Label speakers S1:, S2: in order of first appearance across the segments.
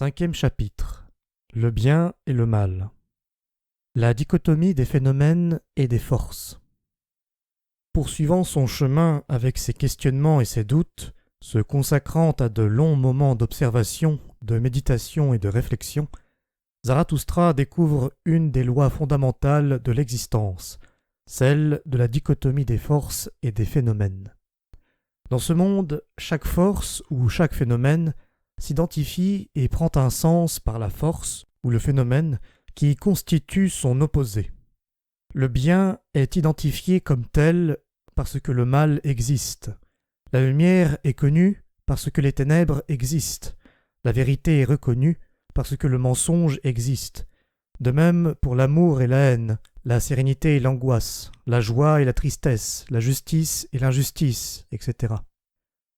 S1: Cinquième chapitre. Le bien et le mal. La dichotomie des phénomènes et des forces. Poursuivant son chemin avec ses questionnements et ses doutes, se consacrant à de longs moments d'observation, de méditation et de réflexion, Zarathustra découvre une des lois fondamentales de l'existence, celle de la dichotomie des forces et des phénomènes. Dans ce monde, chaque force ou chaque phénomène s'identifie et prend un sens par la force ou le phénomène qui constitue son opposé. Le bien est identifié comme tel parce que le mal existe. La lumière est connue parce que les ténèbres existent. La vérité est reconnue parce que le mensonge existe. De même pour l'amour et la haine, la sérénité et l'angoisse, la joie et la tristesse, la justice et l'injustice, etc.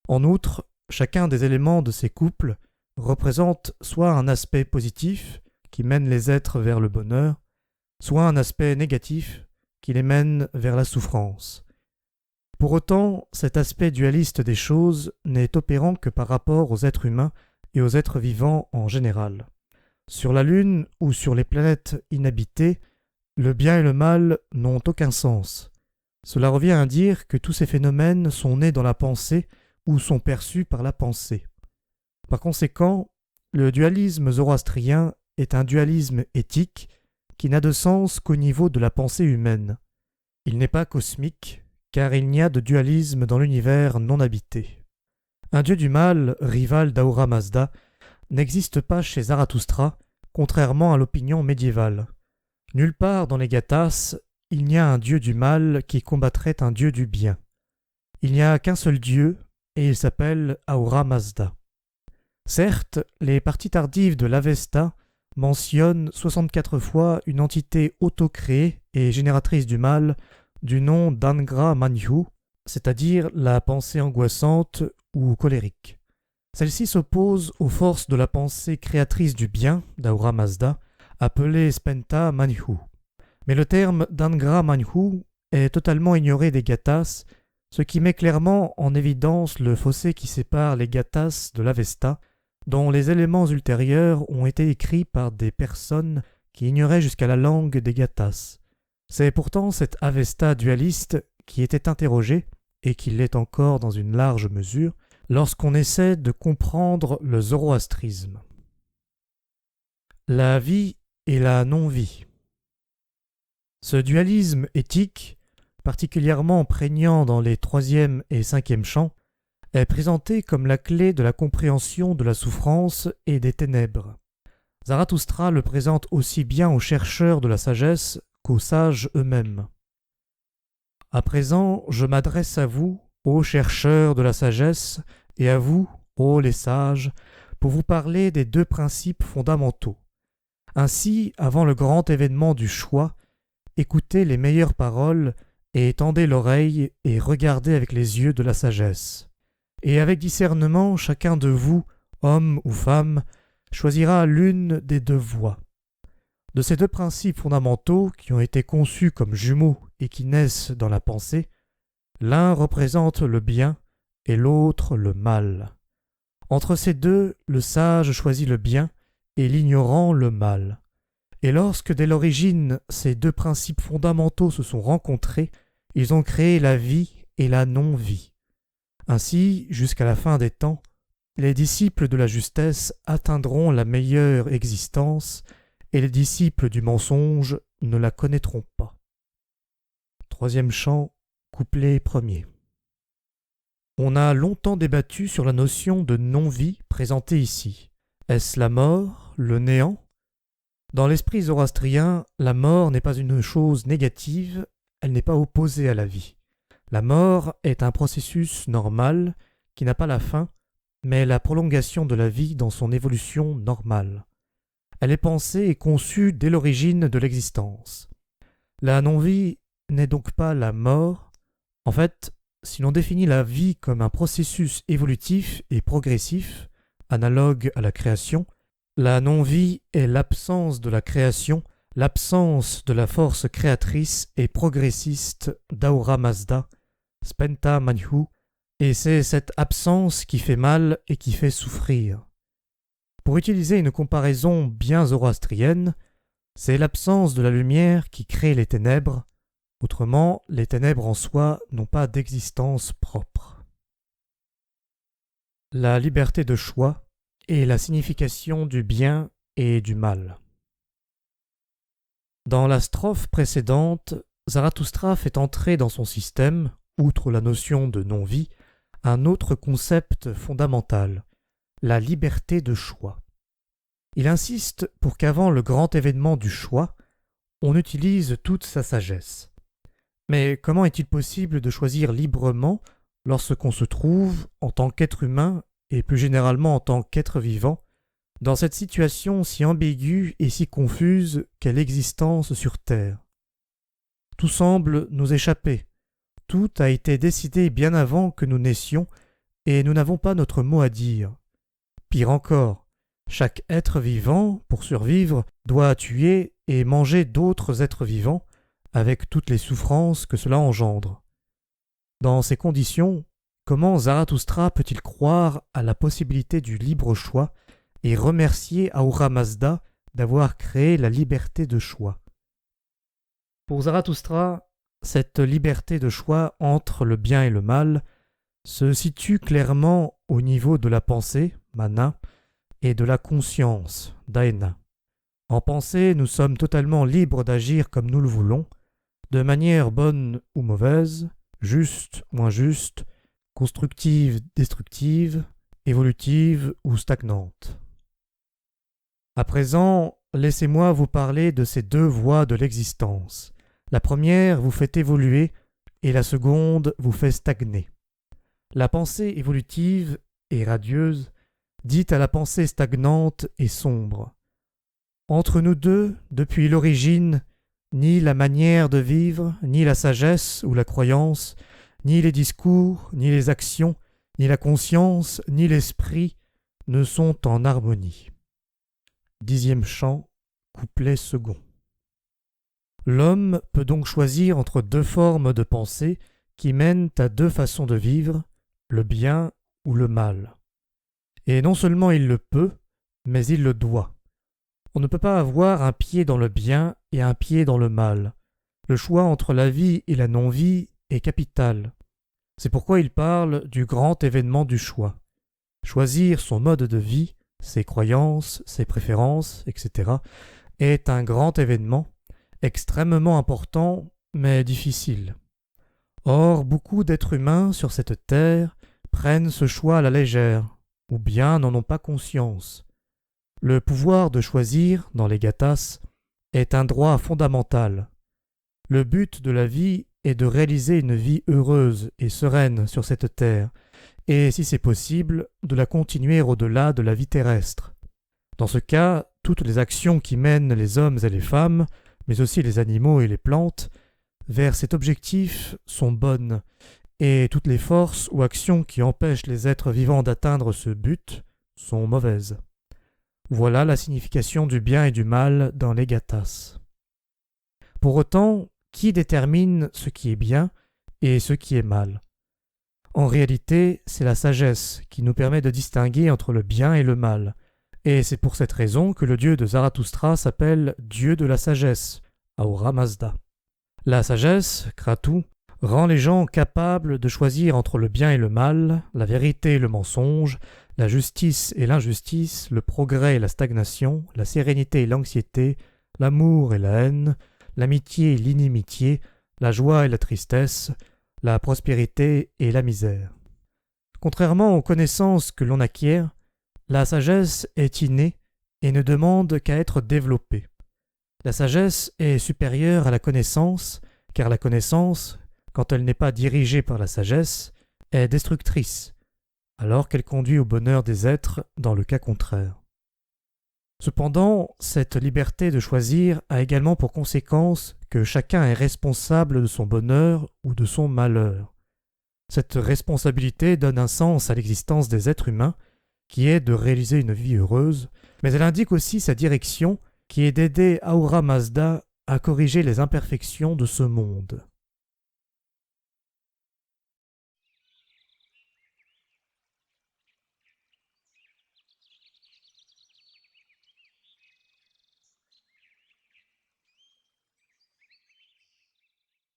S1: En outre, chacun des éléments de ces couples représente soit un aspect positif qui mène les êtres vers le bonheur, soit un aspect négatif qui les mène vers la souffrance. Pour autant, cet aspect dualiste des choses n'est opérant que par rapport aux êtres humains et aux êtres vivants en général. Sur la Lune ou sur les planètes inhabitées, le bien et le mal n'ont aucun sens. Cela revient à dire que tous ces phénomènes sont nés dans la pensée ou sont perçus par la pensée. Par conséquent, le dualisme zoroastrien est un dualisme éthique qui n'a de sens qu'au niveau de la pensée humaine. Il n'est pas cosmique, car il n'y a de dualisme dans l'univers non habité. Un dieu du mal, rival d'Ahura Mazda, n'existe pas chez Zarathustra, contrairement à l'opinion médiévale. Nulle part dans les Gathas, il n'y a un dieu du mal qui combattrait un dieu du bien. Il n'y a qu'un seul dieu, et il s'appelle Ahura Mazda. Certes, les parties tardives de l'Avesta mentionnent 64 fois une entité auto-créée et génératrice du mal du nom d'Angra Manyu, c'est-à-dire la pensée angoissante ou colérique. Celle-ci s'oppose aux forces de la pensée créatrice du bien d'Ahura Mazda, appelée Spenta Manyu. Mais le terme d'Angra Manyu est totalement ignoré des Gathas, ce qui met clairement en évidence le fossé qui sépare les Gathas de l'Avesta, dont les éléments ultérieurs ont été écrits par des personnes qui ignoraient jusqu'à la langue des Gathas. C'est pourtant cette Avesta dualiste qui était interrogée, et qui l'est encore dans une large mesure, lorsqu'on essaie de comprendre le zoroastrisme. La vie et la non-vie. Ce dualisme éthique, particulièrement prégnant dans les 3e et 5e chants, est présenté comme la clé de la compréhension de la souffrance et des ténèbres. Zarathustra le présente aussi bien aux chercheurs de la sagesse qu'aux sages eux-mêmes. À présent, je m'adresse à vous, ô chercheurs de la sagesse, et à vous, ô les sages, pour vous parler des 2 principes fondamentaux. Ainsi, avant le grand événement du choix, écoutez les meilleures paroles et tendez l'oreille et regardez avec les yeux de la sagesse. Et avec discernement, chacun de vous, homme ou femme, choisira l'une des 2 voies. De ces 2 principes fondamentaux qui ont été conçus comme jumeaux et qui naissent dans la pensée, l'un représente le bien et l'autre le mal. Entre ces 2, le sage choisit le bien et l'ignorant le mal. Et lorsque dès l'origine ces 2 principes fondamentaux se sont rencontrés, ils ont créé la vie et la non-vie. Ainsi, jusqu'à la fin des temps, les disciples de la justesse atteindront la meilleure existence et les disciples du mensonge ne la connaîtront pas. 3e chant, couplet 1er. On a longtemps débattu sur la notion de non-vie présentée ici. Est-ce la mort, le néant ? Dans l'esprit zoroastrien, la mort n'est pas une chose négative, elle n'est pas opposée à la vie. La mort est un processus normal qui n'a pas la fin, mais la prolongation de la vie dans son évolution normale. Elle est pensée et conçue dès l'origine de l'existence. La non-vie n'est donc pas la mort. En fait, si l'on définit la vie comme un processus évolutif et progressif, analogue à la création, la non-vie est l'absence de la création, l'absence de la force créatrice et progressiste d'Ahura Mazda, Spenta Manyu, et c'est cette absence qui fait mal et qui fait souffrir. Pour utiliser une comparaison bien zoroastrienne, c'est l'absence de la lumière qui crée les ténèbres, autrement les ténèbres en soi n'ont pas d'existence propre. La liberté de choix est la signification du bien et du mal. Dans la strophe précédente, Zarathustra fait entrer dans son système, outre la notion de non-vie, un autre concept fondamental, la liberté de choix. Il insiste pour qu'avant le grand événement du choix, on utilise toute sa sagesse. Mais comment est-il possible de choisir librement lorsqu'on se trouve, en tant qu'être humain et plus généralement en tant qu'être vivant, dans cette situation si ambiguë et si confuse qu'est l'existence sur Terre? Tout semble nous échapper. Tout a été décidé bien avant que nous naissions et nous n'avons pas notre mot à dire. Pire encore, chaque être vivant, pour survivre, doit tuer et manger d'autres êtres vivants, avec toutes les souffrances que cela engendre. Dans ces conditions, comment Zarathustra peut-il croire à la possibilité du libre choix et remercier Ahura Mazda d'avoir créé la liberté de choix? Pour Zarathustra, cette liberté de choix entre le bien et le mal se situe clairement au niveau de la pensée, mana, et de la conscience, dāyana. En pensée, nous sommes totalement libres d'agir comme nous le voulons, de manière bonne ou mauvaise, juste ou injuste, constructive, destructive, évolutive ou stagnante. À présent, laissez-moi vous parler de ces deux voies de l'existence. La première vous fait évoluer et la seconde vous fait stagner. La pensée évolutive et radieuse dit à la pensée stagnante et sombre: entre nous deux, depuis l'origine, ni la manière de vivre, ni la sagesse ou la croyance, ni les discours, ni les actions, ni la conscience, ni l'esprit ne sont en harmonie. 10e chant, couplet second. L'homme peut donc choisir entre deux formes de pensée qui mènent à deux façons de vivre, le bien ou le mal. Et non seulement il le peut, mais il le doit. On ne peut pas avoir un pied dans le bien et un pied dans le mal. Le choix entre la vie et la non-vie est capital. C'est pourquoi il parle du grand événement du choix. Choisir son mode de vie, ses croyances, ses préférences, etc., est un grand événement, extrêmement important, mais difficile. Or, beaucoup d'êtres humains sur cette terre prennent ce choix à la légère, ou bien n'en ont pas conscience. Le pouvoir de choisir, dans les Gathas, est un droit fondamental. Le but de la vie est de réaliser une vie heureuse et sereine sur cette terre, et si c'est possible, de la continuer au-delà de la vie terrestre. Dans ce cas, toutes les actions qui mènent les hommes et les femmes, mais aussi les animaux et les plantes, vers cet objectif sont bonnes, et toutes les forces ou actions qui empêchent les êtres vivants d'atteindre ce but sont mauvaises. Voilà la signification du bien et du mal dans les Gathas. Pour autant, qui détermine ce qui est bien et ce qui est mal? En réalité, c'est la sagesse qui nous permet de distinguer entre le bien et le mal, et c'est pour cette raison que le dieu de Zarathustra s'appelle Dieu de la sagesse, Ahura Mazda. La sagesse, Kratu, rend les gens capables de choisir entre le bien et le mal, la vérité et le mensonge, la justice et l'injustice, le progrès et la stagnation, la sérénité et l'anxiété, l'amour et la haine, l'amitié et l'inimitié, la joie et la tristesse, la prospérité et la misère. Contrairement aux connaissances que l'on acquiert, la sagesse est innée et ne demande qu'à être développée. La sagesse est supérieure à la connaissance, car la connaissance, quand elle n'est pas dirigée par la sagesse, est destructrice, alors qu'elle conduit au bonheur des êtres dans le cas contraire. Cependant, cette liberté de choisir a également pour conséquence que chacun est responsable de son bonheur ou de son malheur. Cette responsabilité donne un sens à l'existence des êtres humains, qui est de réaliser une vie heureuse, mais elle indique aussi sa direction, qui est d'aider Ahura Mazda à corriger les imperfections de ce monde.